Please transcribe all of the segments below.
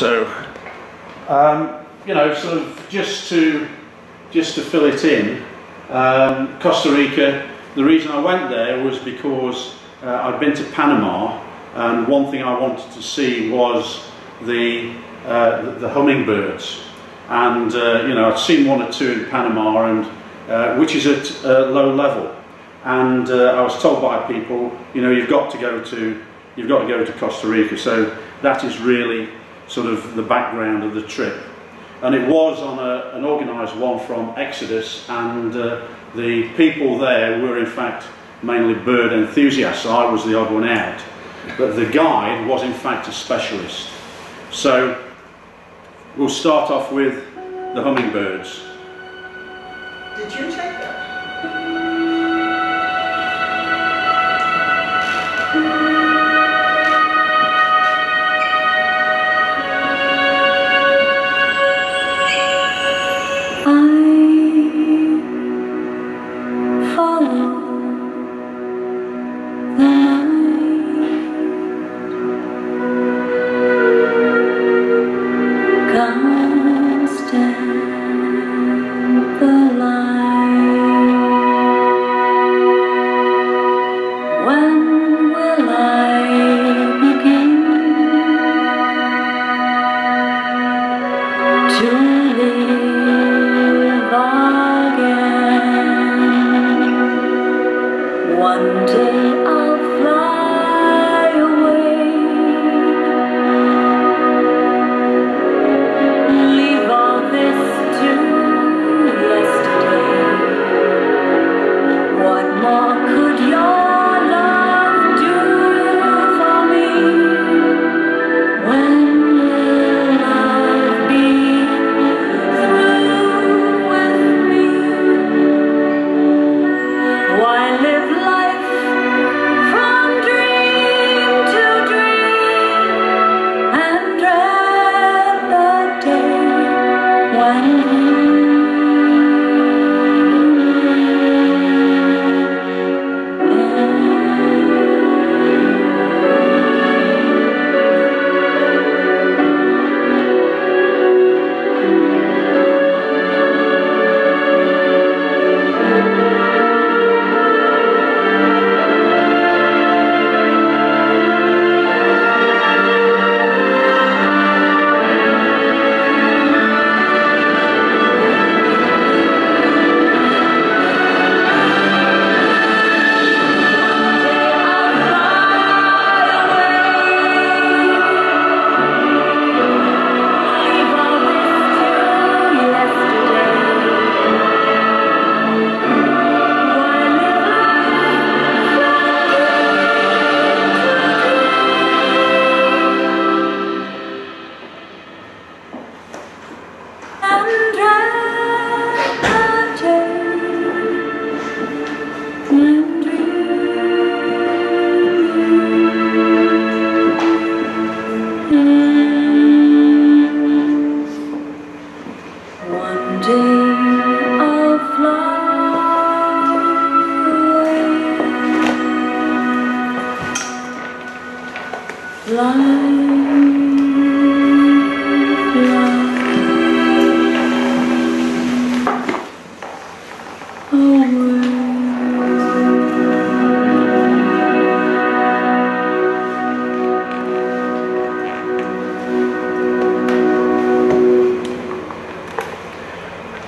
So, you know, sort of just to fill it in, Costa Rica, the reason I went there was because I'd been to Panama, and one thing I wanted to see was the hummingbirds. And you know, I'd seen one or two in Panama, and which is at low level. And I was told by people, you know, you've got to go to Costa Rica. So that is really sort of the background of the trip. And it was on an organised one from Exodus, and the people there were in fact mainly bird enthusiasts. So I was the odd one out, but the guide was in fact a specialist. So we'll start off with the hummingbirds. Did you take that?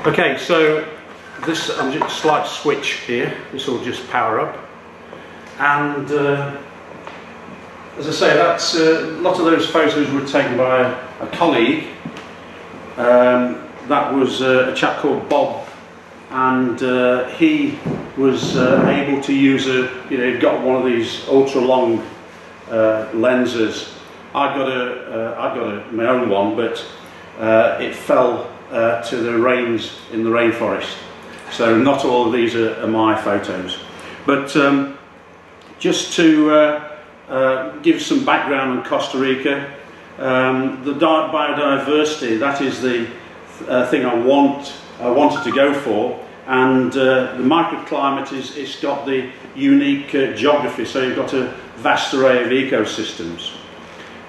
Okay, so this, I'm just a slight switch here, this will just power up, and as I say, that's a lot of those photos were taken by a colleague. That was a chap called Bob, and he was able to use he'd got one of these ultra long lenses. I got my own one, but it fell to the rains in the rainforest, so not all of these are my photos. But just to give some background on Costa Rica, the biodiversity, that is the thing I wanted to go for, and the microclimate it's got the unique geography, so you've got a vast array of ecosystems.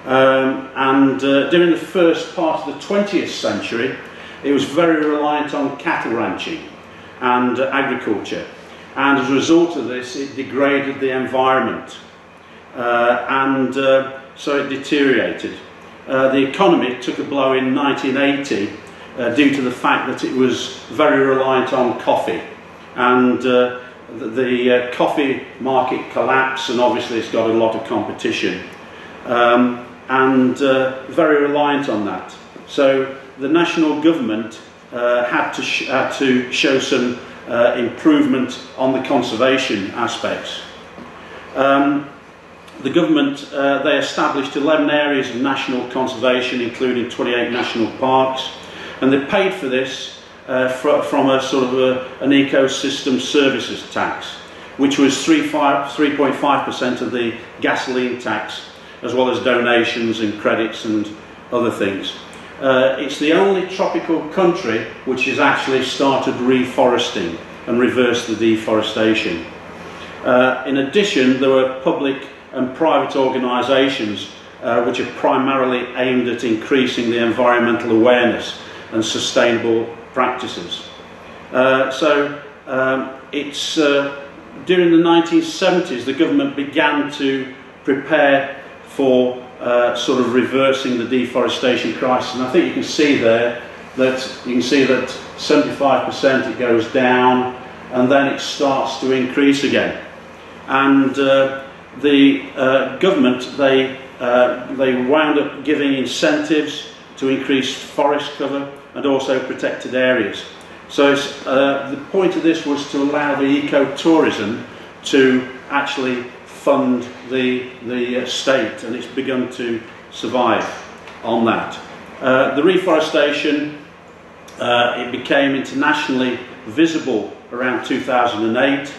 During the first part of the 20th century, it was very reliant on cattle ranching and agriculture, and as a result of this it degraded the environment, so it deteriorated. The economy took a blow in 1980 due to the fact that it was very reliant on coffee, and the coffee market collapsed, and obviously it's got a lot of competition, very reliant on that. So the national government had to show some improvement on the conservation aspects. The government, they established 11 areas of national conservation, including 28 national parks, and they paid for this from a sort of an ecosystem services tax, which was 3.5% of the gasoline tax, as well as donations and credits and other things. It's the only tropical country which has actually started reforesting and reversed the deforestation. In addition, there were public and private organisations which are primarily aimed at increasing the environmental awareness and sustainable practices. During the 1970s, the government began to prepare for sort of reversing the deforestation crisis, and I think you can see there that 75% it goes down, and then it starts to increase again. And the government, they wound up giving incentives to increase forest cover and also protected areas. So the point of this was to allow the ecotourism to actually fund the state, and it's begun to survive on that. The reforestation, it became internationally visible around 2008,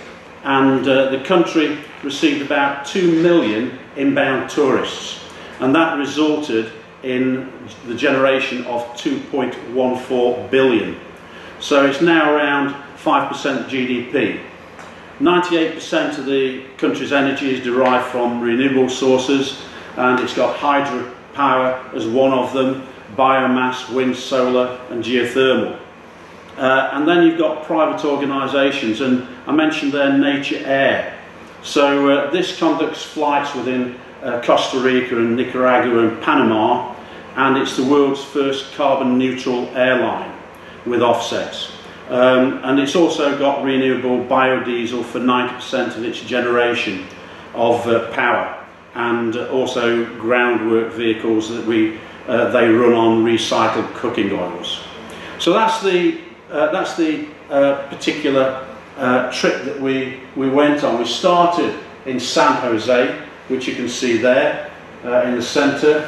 and the country received about 2 million inbound tourists, and that resulted in the generation of 2.14 billion. So it's now around 5% GDP. 98% of the country's energy is derived from renewable sources, and it's got hydropower as one of them, biomass, wind, solar and geothermal. And then you've got private organisations, and I mentioned there Nature Air. So this conducts flights within Costa Rica and Nicaragua and Panama, and it's the world's first carbon neutral airline with offsets. And it's also got renewable biodiesel for 90% of its generation of power, and also groundwork vehicles that they run on recycled cooking oils. So that's the particular trip that we went on. We started in San Jose, which you can see there in the centre.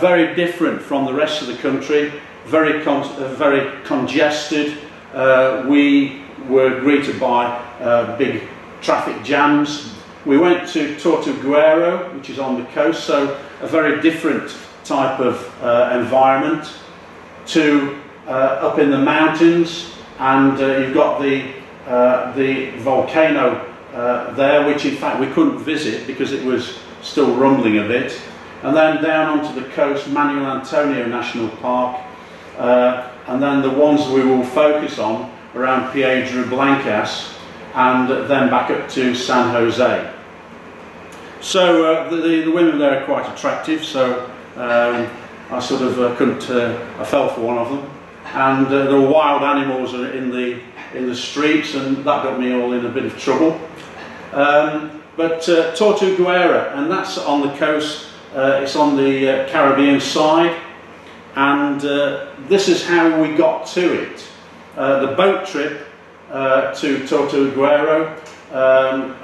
Very different from the rest of the country, very congested. We were greeted by big traffic jams. We went to Tortuguero, which is on the coast, so a very different type of environment, to up in the mountains, and you've got the volcano there, which in fact we couldn't visit because it was still rumbling a bit. And then down onto the coast, Manuel Antonio National Park, and then the ones we will focus on around Piedra Blancas, and then back up to San Jose. So the women there are quite attractive, so I sort of I fell for one of them, and there were wild animals in the streets, and that got me all in a bit of trouble. But Tortuguera, and that's on the coast. It's on the Caribbean side, and this is how we got to it. The boat trip to Tortuguero,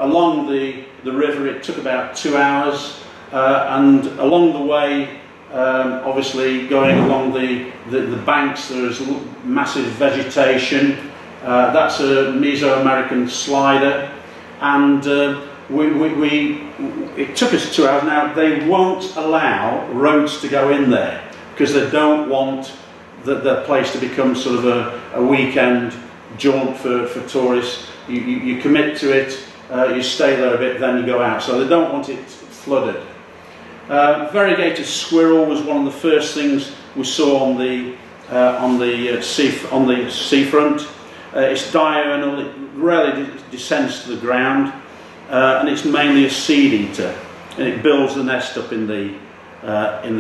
along the river, it took about 2 hours, and along the way, obviously going along the banks, there's massive vegetation. That's a Mesoamerican slider, and it took us 2 hours. Now, they won't allow roads to go in there because they don't want the place to become sort of a weekend jaunt for tourists. You commit to it, you stay there a bit, then you go out. So they don't want it flooded. Variegated squirrel was one of the first things we saw on the seafront. It's diurnal, it rarely descends to the ground, and it's mainly a seed eater, and it builds the nest up in the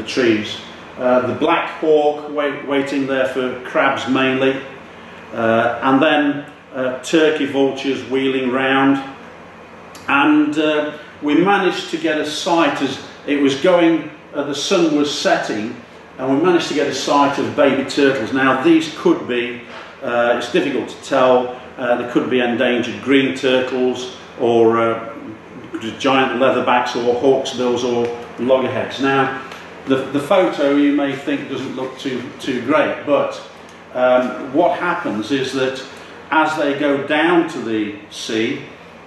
trees. The black hawk waiting there for crabs mainly, and then turkey vultures wheeling round, and we managed to get a sight as it was going, the sun was setting, and we managed to get a sight of baby turtles. Now these could be, it's difficult to tell, they could be endangered green turtles or giant leatherbacks or hawksbills or loggerheads. Now the photo you may think doesn't look too great, but what happens is that as they go down to the sea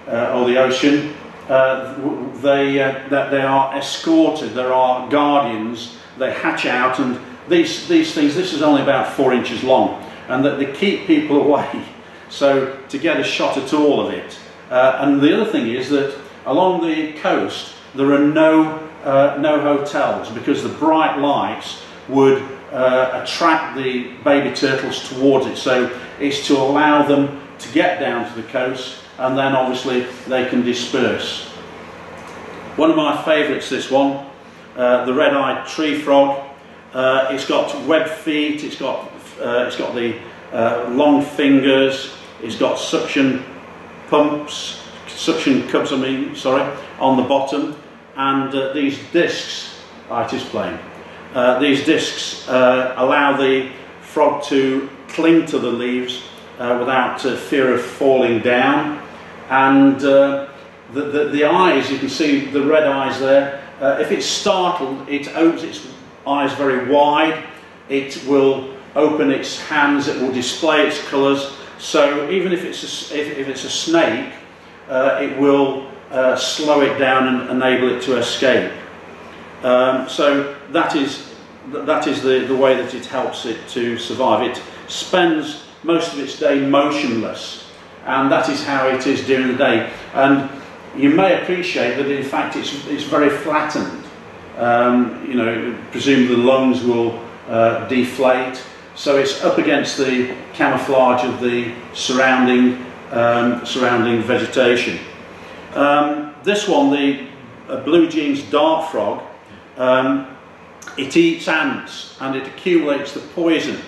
or the ocean, they are escorted, there are guardians, they hatch out, and these things, this is only about 4 inches long, and that they keep people away, so to get a shot at all of it. And the other thing is that along the coast there are no hotels, because the bright lights would attract the baby turtles towards it, so it's to allow them to get down to the coast, and then obviously they can disperse. One of my favourites, this one, the red-eyed tree frog. It's got webbed feet, it's got the long fingers, it's got suction cups, on the bottom, and these discs, it is plain. These discs allow the frog to cling to the leaves without fear of falling down, and the eyes, you can see the red eyes there. If it's startled, it opens its eyes very wide, it will open its hands, it will display its colours, so even if it's a snake, it will slow it down and enable it to escape. So that is the way that it helps it to survive. It spends most of its day motionless, and that is how it is during the day. And you may appreciate that in fact it's very flattened. You know, presumably the lungs will deflate, so it's up against the camouflage of the surrounding vegetation. This one, the blue jeans dart frog, it eats ants and it accumulates the poison,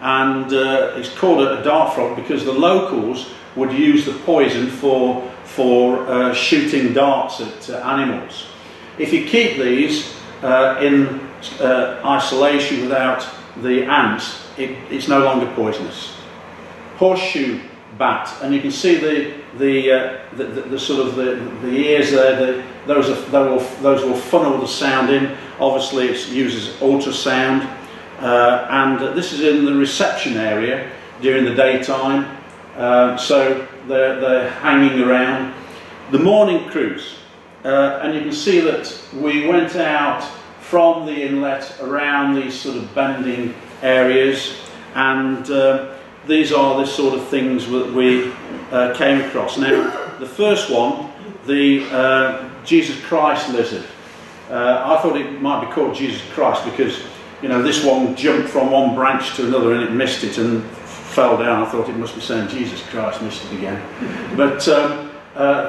and it's called a dart frog because the locals would use the poison for shooting darts at animals. If you keep these in isolation without the ants, it's no longer poisonous. Horseshoe bat, and you can see the sort of the ears there. Those will funnel the sound in. Obviously, it uses ultrasound, and this is in the reception area during the daytime. So they're hanging around. The morning cruise, and you can see that we went out from the inlet around these sort of bending areas, and these are the sort of things that we came across. Now, the first one, the Jesus Christ lizard. I thought it might be called Jesus Christ because, you know, this one jumped from one branch to another and it missed it and fell down. I thought it must be saying Jesus Christ, missed it again. But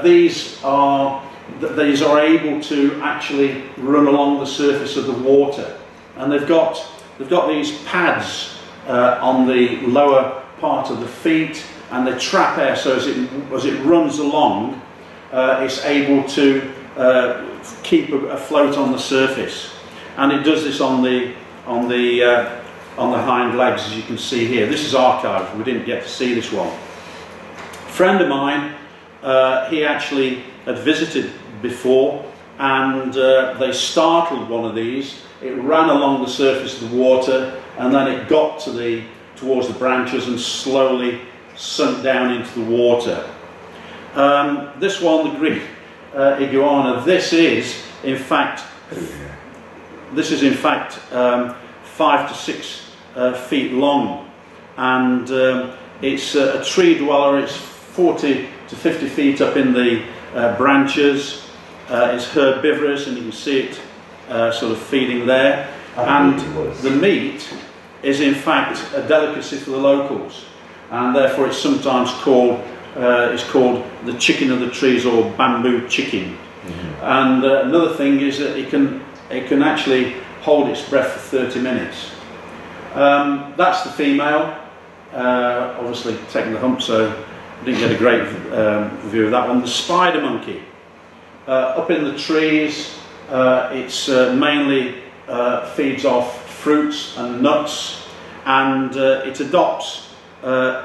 these are able to actually run along the surface of the water, and they've got these pads on the lower part of the feet, and they trap air, so as it runs along, it's able to keep afloat on the surface, and it does this on the hind legs, as you can see here. This is archived, we didn't get to see this one. A friend of mine, he actually had visited before, and they startled one of these. It ran along the surface of the water, and then it got towards the branches and slowly sunk down into the water. This one, the Greek iguana, this is in fact 5 to 6 feet long, and it's a tree dweller. It's 40 to 50 feet up in the branches. It's herbivorous, and you can see it sort of feeding there, and the meat is in fact a delicacy for the locals, and therefore it's sometimes called the chicken of the trees, or bamboo chicken. And another thing is that it can actually hold its breath for 30 minutes. That's the female, obviously taking the hump, so I didn't get a great view of that one. The spider monkey, up in the trees, it's mainly feeds off fruits and nuts, and it adopts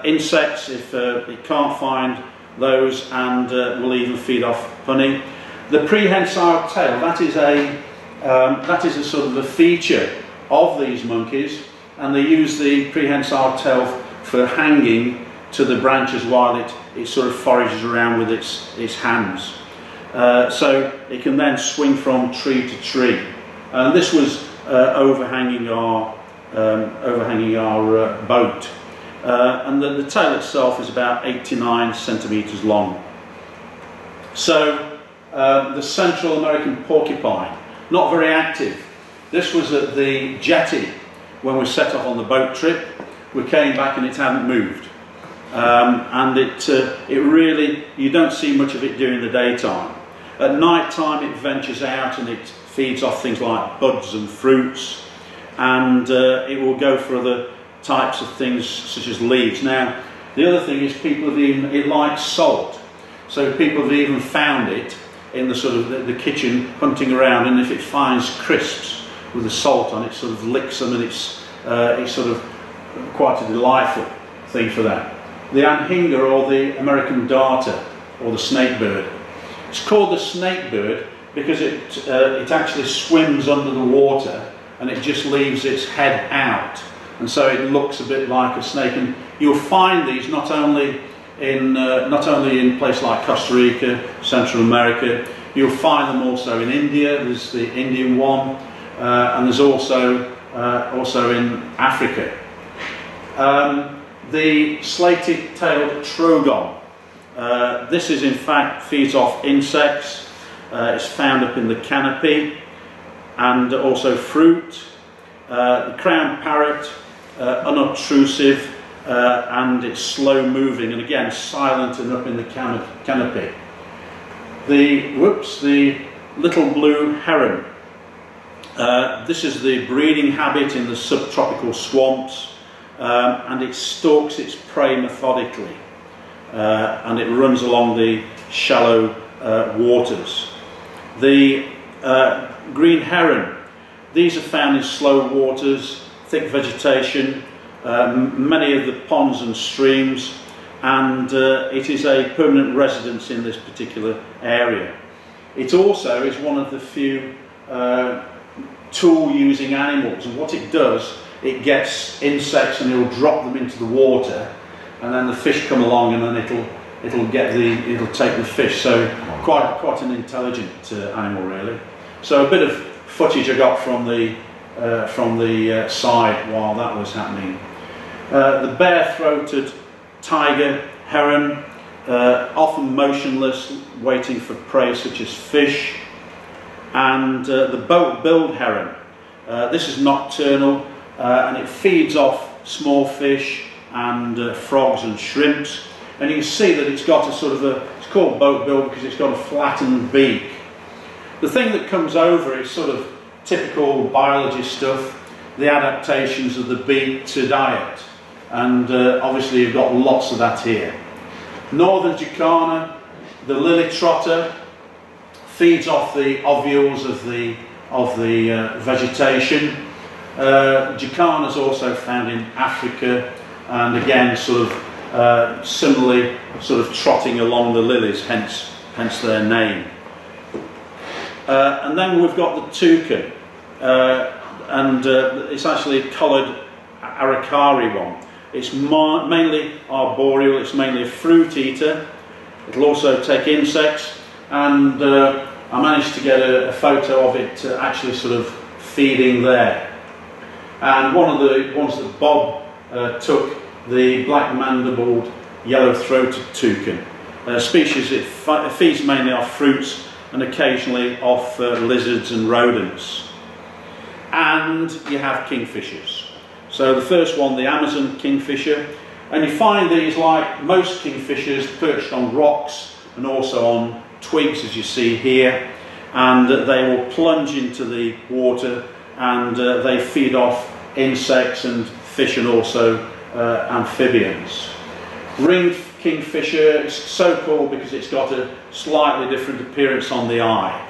insects if it can't find those, and will even feed off honey. The prehensile tail, that is a sort of a feature of these monkeys, and they use the prehensile tail for hanging to the branches while it sort of forages around with its hands. So it can then swing from tree to tree. And this was overhanging our boat. And the tail itself is about 8 to 9 centimetres long. So the Central American porcupine, not very active. This was at the jetty when we set off on the boat trip. We came back and it hadn't moved. And it really, you don't see much of it during the daytime. At night time it ventures out and it feeds off things like buds and fruits, and it will go for other types of things such as leaves. Now the other thing is it likes salt, so people have even found it in the sort of the kitchen hunting around, and if it finds crisps with the salt on it, sort of licks them, and it's sort of quite a delightful thing for that. The anhinga, or the American darter, or the snakebird. It's called the snakebird because it actually swims under the water and it just leaves its head out, and so it looks a bit like a snake. And you'll find these not only in places like Costa Rica, Central America. You'll find them also in India. There's the Indian one, and there's also in Africa. The slaty-tailed trogon. This is in fact feeds off insects. It's found up in the canopy, and also fruit. The crowned parrot, unobtrusive, and it's slow moving, and again silent and up in the canopy. The little blue heron. This is the breeding habit in the subtropical swamps, and it stalks its prey methodically, and it runs along the shallow waters. The green heron, these are found in slow waters, thick vegetation, many of the ponds and streams, and it is a permanent residence in this particular area. It also is one of the few tool-using animals, and what it does, it gets insects and it'll drop them into the water, and then the fish come along and then it'll take the fish. So quite an intelligent animal, really. So a bit of footage I got from the side while that was happening. The bare-throated tiger heron, often motionless, waiting for prey such as fish. And the boat-billed heron. This is nocturnal, and it feeds off small fish and frogs and shrimps. And you can see that it's got a sort of it's called boat-billed because it's got a flattened beak. The thing that comes over is sort of typical biology stuff, the adaptations of the beak to diet. And obviously you've got lots of that here. Northern jacana, the lily trotter, feeds off the ovules of the vegetation. Jacana is also found in Africa, and again sort of similarly sort of trotting along the lilies, hence their name. And then we've got the toucan, and it's actually a coloured aracari one. It's mainly arboreal, it's mainly a fruit eater. It'll also take insects, and I managed to get a photo of it actually sort of feeding there. And one of the ones that Bob took, the black mandibled yellow-throated toucan. Species, it feeds mainly off fruits and occasionally off lizards and rodents. and you have kingfishers. So the first one, the Amazon kingfisher, and you find these, like most kingfishers, perched on rocks and also on twigs, as you see here, and they will plunge into the water, and they feed off insects and fish and also amphibians. Ringed kingfisher is so called because it's got a slightly different appearance on the eye.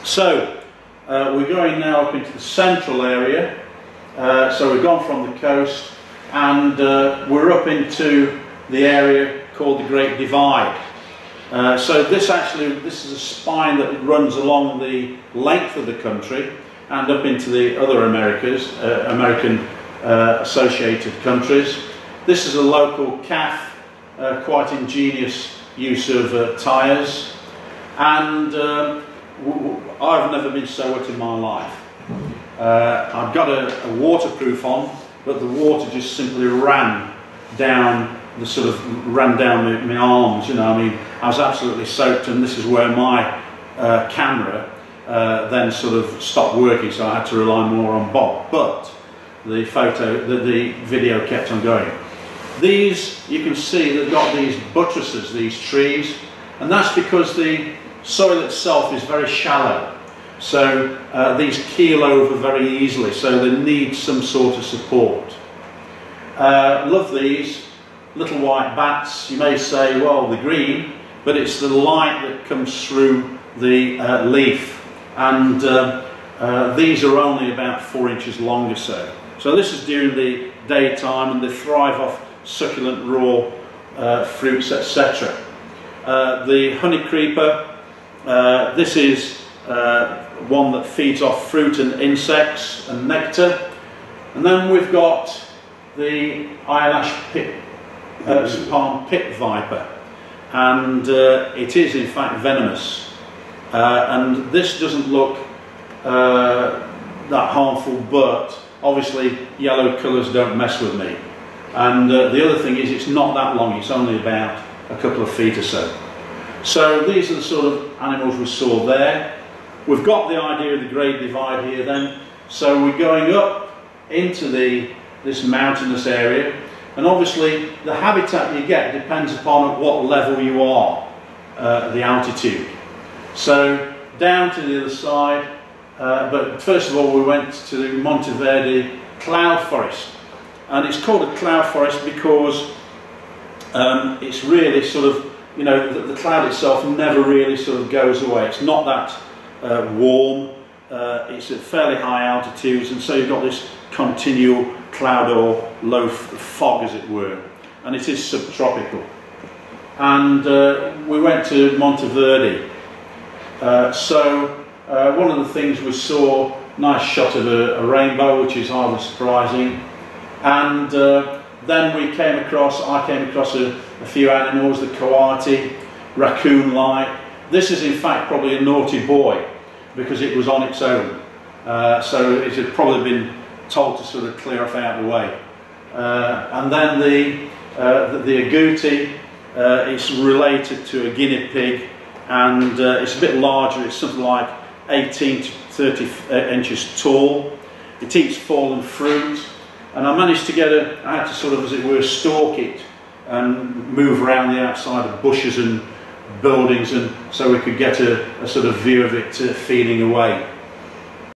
So we're going now up into the central area. So we've gone from the coast, and we're up into the area called the Great Divide. So this is a spine that runs along the length of the country and up into the other American associated countries. This is a local calf, quite ingenious use of tyres, and I've never been so wet in my life. I've got a waterproof on, but the water just simply ran down my arms, you know. I mean, I was absolutely soaked, and this is where my camera then sort of stopped working, so I had to rely more on Bob, but the video kept on going. These, you can see, they've got these buttresses, these trees, and that's because the soil itself is very shallow. So these keel over very easily, so they need some sort of support. Love these little white bats. You may say, well, they're green, but it's the light that comes through the leaf, and these are only about 4 inches long or so. So this is during the daytime, and they thrive off succulent raw fruits, etc. The honey creeper, this is one that feeds off fruit and insects and nectar. And then we've got the eyelash palm pit viper, and it is in fact venomous, and this doesn't look that harmful, but obviously yellow colours don't mess with me. And the other thing is, it's not that long, it's only about a couple of feet or so. So these are the sort of animals we saw there. We've got the idea of the Great Divide here then. So we're going up into this mountainous area, and obviously the habitat you get depends upon at what level you are, the altitude. So down to the other side, but first of all we went to the Monteverde cloud forest, and it's called a cloud forest because it's really sort of, you know, the cloud itself never really sort of goes away. It's not that warm, it's at fairly high altitudes, and so you've got this continual cloud or low fog, as it were, and it is subtropical. And we went to Monteverde. One of the things we saw, nice shot of a rainbow, which is rather surprising, and then I came across a few animals, the coati, raccoon-like. This is in fact probably a naughty boy because it was on its own, so it had probably been told to sort of clear off out of the way. And then the agouti, it's related to a guinea pig, and it's a bit larger. It's something like 18 to 30 inches tall. It eats fallen fruit, and I managed to I had to sort of, as it were, stalk it and move around the outside of bushes and buildings, and so we could get a sort of view of it feeding away.